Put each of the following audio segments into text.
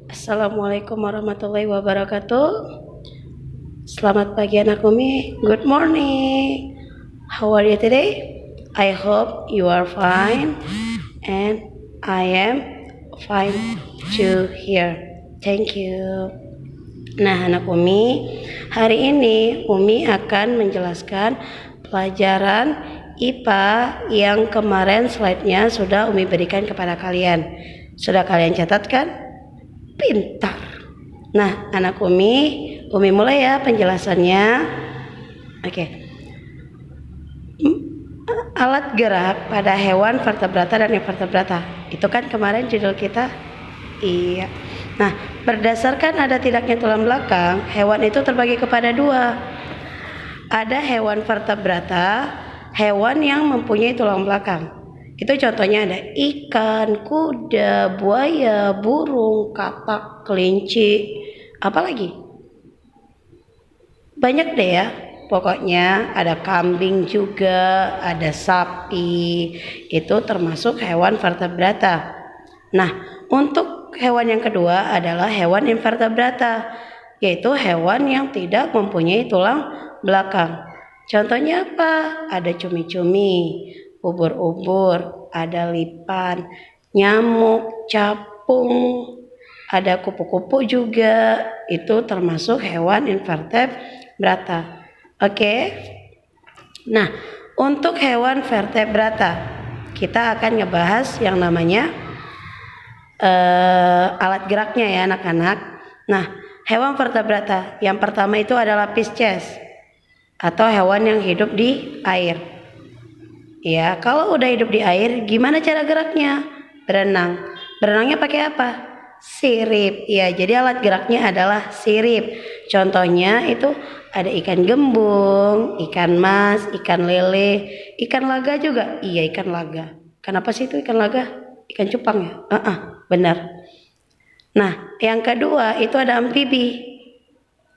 Assalamualaikum warahmatullahi wabarakatuh. Selamat pagi anak Umi. Good morning. How are you today? I hope you are fine and I am fine too here. Thank you. Nah, anak Umi, hari ini Umi akan menjelaskan pelajaran IPA yang kemarin slide-nya sudah Umi berikan kepada kalian. Sudah kalian catat kan? Pintar. Nah, anak Umi mulai ya penjelasannya. Oke. Alat gerak pada hewan vertebrata dan invertebrata. Itu kan kemarin judul kita. Iya. Nah, berdasarkan ada tidaknya tulang belakang, hewan itu terbagi kepada dua. Ada hewan vertebrata, hewan yang mempunyai tulang belakang. Itu contohnya ada ikan, kuda, buaya, burung, katak, kelinci, apalagi? Banyak deh ya. Pokoknya ada kambing juga, ada sapi. Itu termasuk hewan vertebrata. Nah, untuk hewan yang kedua adalah hewan invertebrata, yaitu hewan yang tidak mempunyai tulang belakang. Contohnya apa? Ada cumi-cumi, ubur-ubur, ada lipan, nyamuk, capung, ada kupu-kupu juga. Itu termasuk hewan invertebrata. Oke. Nah, untuk hewan vertebrata kita akan ngebahas yang namanya alat geraknya ya anak-anak. Nah, hewan vertebrata yang pertama itu adalah Pisces atau hewan yang hidup di air. Ya, kalau udah hidup di air, gimana cara geraknya? Berenang. Berenangnya pakai apa? Sirip. Ya, jadi alat geraknya adalah sirip. Contohnya itu ada ikan gembung, ikan mas, ikan lele, ikan laga juga. Iya, ikan laga. Kenapa sih itu ikan laga? Ikan cupang ya? Benar. Nah, yang kedua itu ada amfibi.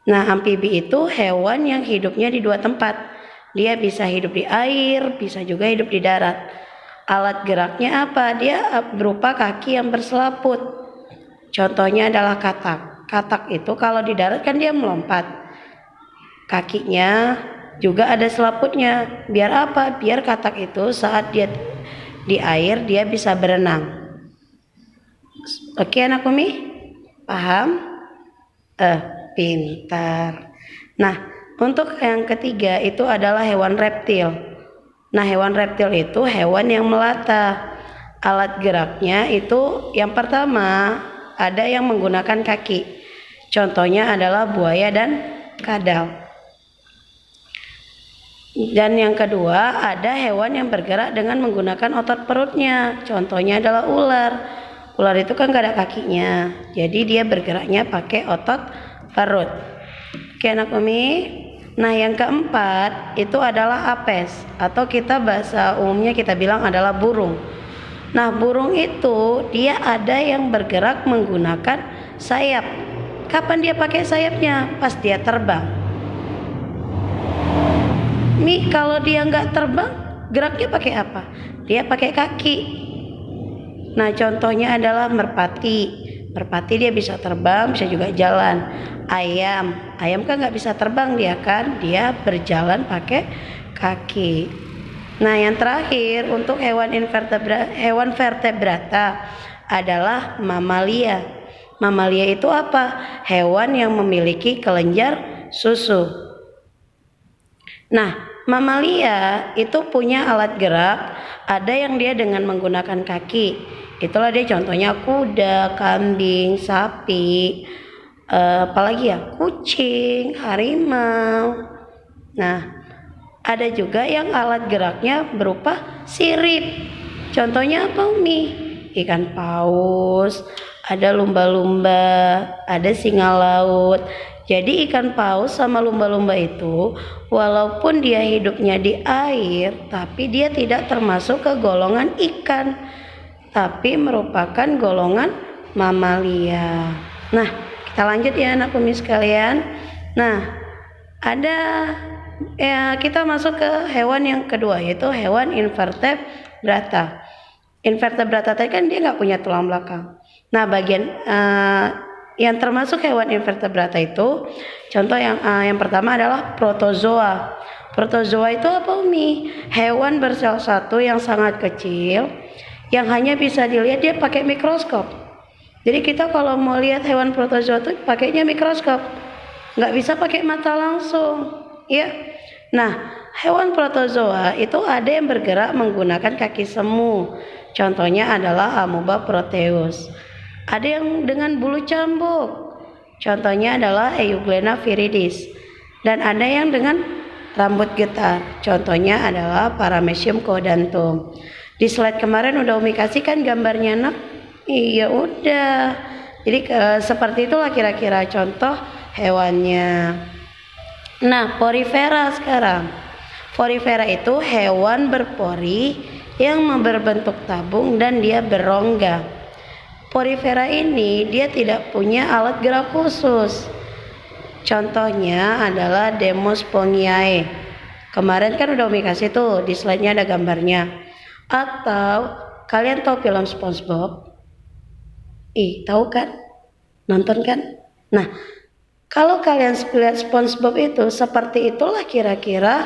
Nah, amfibi itu hewan yang hidupnya di dua tempat. Dia bisa hidup di air, bisa juga hidup di darat. Alat geraknya apa? Dia berupa kaki yang berselaput. Contohnya adalah katak. Katak itu kalau di darat kan dia melompat. Kakinya juga ada selaputnya. Biar apa? Biar katak itu saat dia di air dia bisa berenang. Oke anak Umi? Paham? Pintar. Nah, untuk yang ketiga itu adalah hewan reptil. Nah, hewan reptil itu hewan yang melata. Alat geraknya itu yang pertama ada yang menggunakan kaki. Contohnya adalah buaya dan kadal. Dan yang kedua ada hewan yang bergerak dengan menggunakan otot perutnya. Contohnya adalah ular. Ular itu kan gak ada kakinya. Jadi dia bergeraknya pakai otot perut. Oke anak Umi. Nah, yang keempat itu adalah apes atau kita bahasa umumnya kita bilang adalah burung. Nah, burung itu dia ada yang bergerak menggunakan sayap. Kapan dia pakai sayapnya? Pas dia terbang. Nih, kalau dia nggak terbang, geraknya pakai apa? Dia pakai kaki. Nah, contohnya adalah merpati. Merpati dia bisa terbang, bisa juga jalan. Ayam kan nggak bisa terbang dia kan, dia berjalan pakai kaki. Nah, yang terakhir untuk hewan vertebrata adalah mamalia. Mamalia itu apa? Hewan yang memiliki kelenjar susu. Nah, mamalia itu punya alat gerak, ada yang dia dengan menggunakan kaki. Itulah dia contohnya kuda, kambing, sapi, apalagi ya, kucing, harimau. Nah, ada juga yang alat geraknya berupa sirip. Contohnya apa Umi? Ikan paus, ada lumba-lumba, ada singa laut. Jadi ikan paus sama lumba-lumba itu walaupun dia hidupnya di air, tapi dia tidak termasuk ke golongan ikan, tapi merupakan golongan mamalia. Nah, kita lanjut ya anak Umi sekalian. Nah, ada kita masuk ke hewan yang kedua yaitu hewan invertebrata. Invertebrata tadi kan dia nggak punya tulang belakang. Nah, bagian Yang termasuk hewan invertebrata itu, contoh yang pertama adalah protozoa. Protozoa itu apa, Umi? Hewan bersel satu yang sangat kecil, yang hanya bisa dilihat dia pakai mikroskop. Jadi kita kalau mau lihat hewan protozoa itu pakainya mikroskop, nggak bisa pakai mata langsung, ya. Nah, hewan protozoa itu ada yang bergerak menggunakan kaki semu. Contohnya adalah Amoeba proteus. Ada yang dengan bulu cambuk. Contohnya adalah Euglena viridis. Dan ada yang dengan rambut getar. Contohnya adalah Paramecium caudantum. Di slide kemarin udah Umi kasih kan gambarnya, Nak? Iya udah. Jadi seperti itulah kira-kira contoh hewannya. Nah, porifera sekarang. Porifera itu hewan berpori yang berbentuk tabung dan dia berongga. Porifera ini dia tidak punya alat gerak khusus. Contohnya adalah Demospongiae. Kemarin kan udah Umi kasih tuh, di slide-nya ada gambarnya. Atau kalian tahu film SpongeBob? Tahu kan? Nonton kan? Nah, kalau kalian lihat SpongeBob itu seperti itulah kira-kira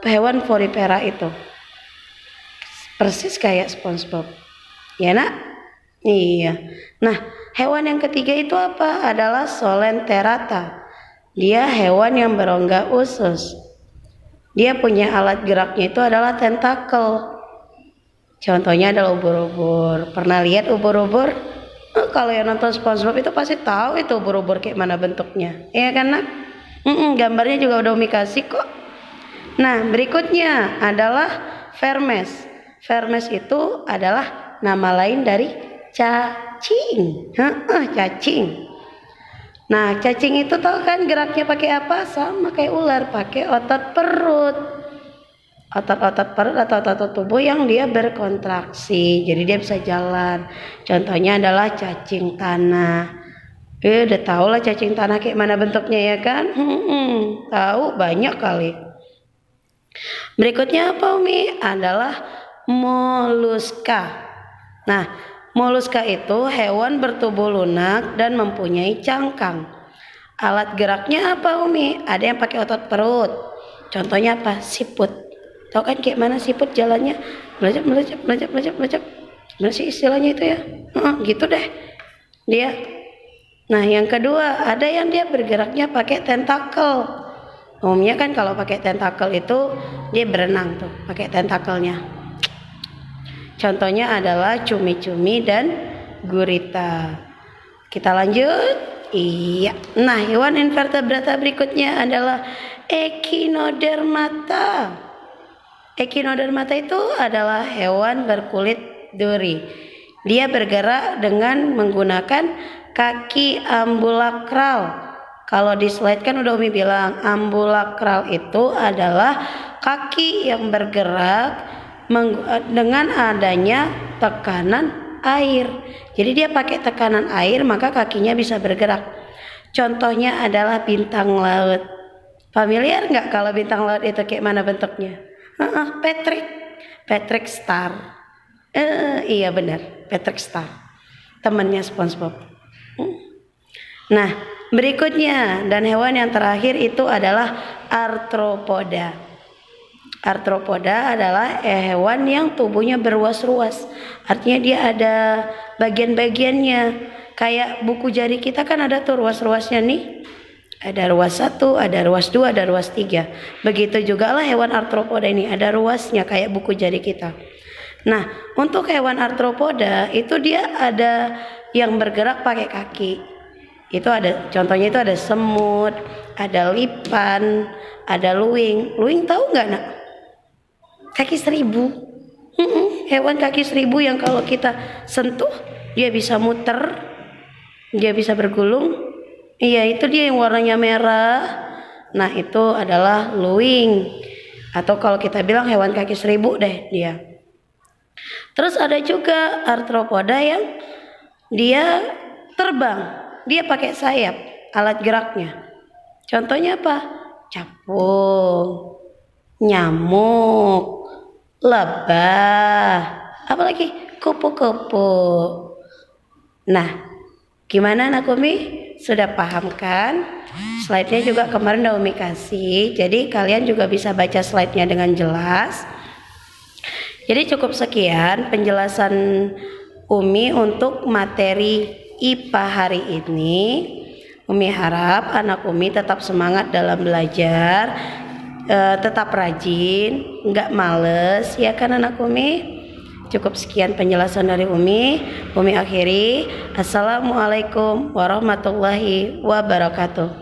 hewan porifera itu. Persis kayak SpongeBob. Ya, Nak? Iya. Nah, hewan yang ketiga itu apa? Adalah Solenterata. Dia hewan yang berongga usus. Dia punya alat geraknya itu adalah tentakel. Contohnya adalah ubur-ubur. Pernah lihat ubur-ubur? Kalau yang nonton SpongeBob itu pasti tahu itu ubur-ubur kayak mana bentuknya. Iya kan, Nak? Gambarnya juga udah Umi kasih kok. Nah, berikutnya adalah Vermes. Vermes itu adalah nama lain dari cacing. Cacing. Nah, cacing itu tahu kan geraknya pakai apa? Sama kayak ular, pakai otot perut. Otot-otot perut atau otot tubuh yang dia berkontraksi, jadi dia bisa jalan. Contohnya adalah cacing tanah. Udah tahu lah cacing tanah kayak mana bentuknya ya kan? Tahu banyak kali. Berikutnya apa, Umi? Adalah moluska. Nah, moluska itu hewan bertubuh lunak dan mempunyai cangkang. Alat geraknya apa, Umi? Ada yang pakai otot perut. Contohnya apa? Siput. Tahu kan kayak mana siput jalannya? Melecap. Gimana sih istilahnya itu ya? Gitu deh. Dia. Nah, yang kedua, ada yang dia bergeraknya pakai tentakel. Umumnya kan kalau pakai tentakel itu dia berenang tuh, pakai tentakelnya. Contohnya adalah cumi-cumi dan gurita. Kita lanjut. Iya. Nah, hewan invertebrata berikutnya adalah Echinodermata. Echinodermata itu adalah hewan berkulit duri. Dia bergerak dengan menggunakan kaki ambulakral. Kalau di slide kan udah Umi bilang ambulakral itu adalah kaki yang bergerak dengan adanya tekanan air. Jadi dia pakai tekanan air maka kakinya bisa bergerak. Contohnya adalah bintang laut. Familiar nggak kalau bintang laut itu kayak mana bentuknya? Patrick Star. Iya benar, Patrick Star. Temannya SpongeBob. Nah, berikutnya dan hewan yang terakhir itu adalah arthropoda. Arthropoda adalah hewan yang tubuhnya berruas-ruas. Artinya dia ada bagian-bagiannya. Kayak buku jari kita kan ada tuh ruas-ruasnya nih. Ada ruas 1, ada ruas 2, ada ruas 3. Begitu juga lah hewan arthropoda ini, ada ruasnya kayak buku jari kita. Nah, untuk hewan arthropoda itu dia ada yang bergerak pakai kaki. Itu ada, contohnya itu ada semut, ada lipan, ada luwing. Luwing tahu nggak, Nak? Kaki 1000. Hewan kaki 1000 yang kalau kita sentuh dia bisa muter, dia bisa bergulung. Iya, itu dia yang warnanya merah. Nah, itu adalah luwing. Atau kalau kita bilang hewan kaki 1000 deh dia. Terus ada juga arthropoda yang dia terbang. Dia pakai sayap, alat geraknya. Contohnya apa? Capung, nyamuk, lebah, apalagi kupu-kupu. Nah, Gimana anak Umi? Sudah paham kan? Slide-nya juga kemarin udah Umi kasih. Jadi kalian juga bisa baca slide-nya dengan jelas. Jadi cukup sekian penjelasan Umi untuk materi IPA hari ini. Umi harap anak Umi tetap semangat dalam belajar, tetap rajin, nggak males, ya kan anak Umi? Cukup sekian penjelasan dari Umi. Umi akhiri. Assalamualaikum warahmatullahi wabarakatuh.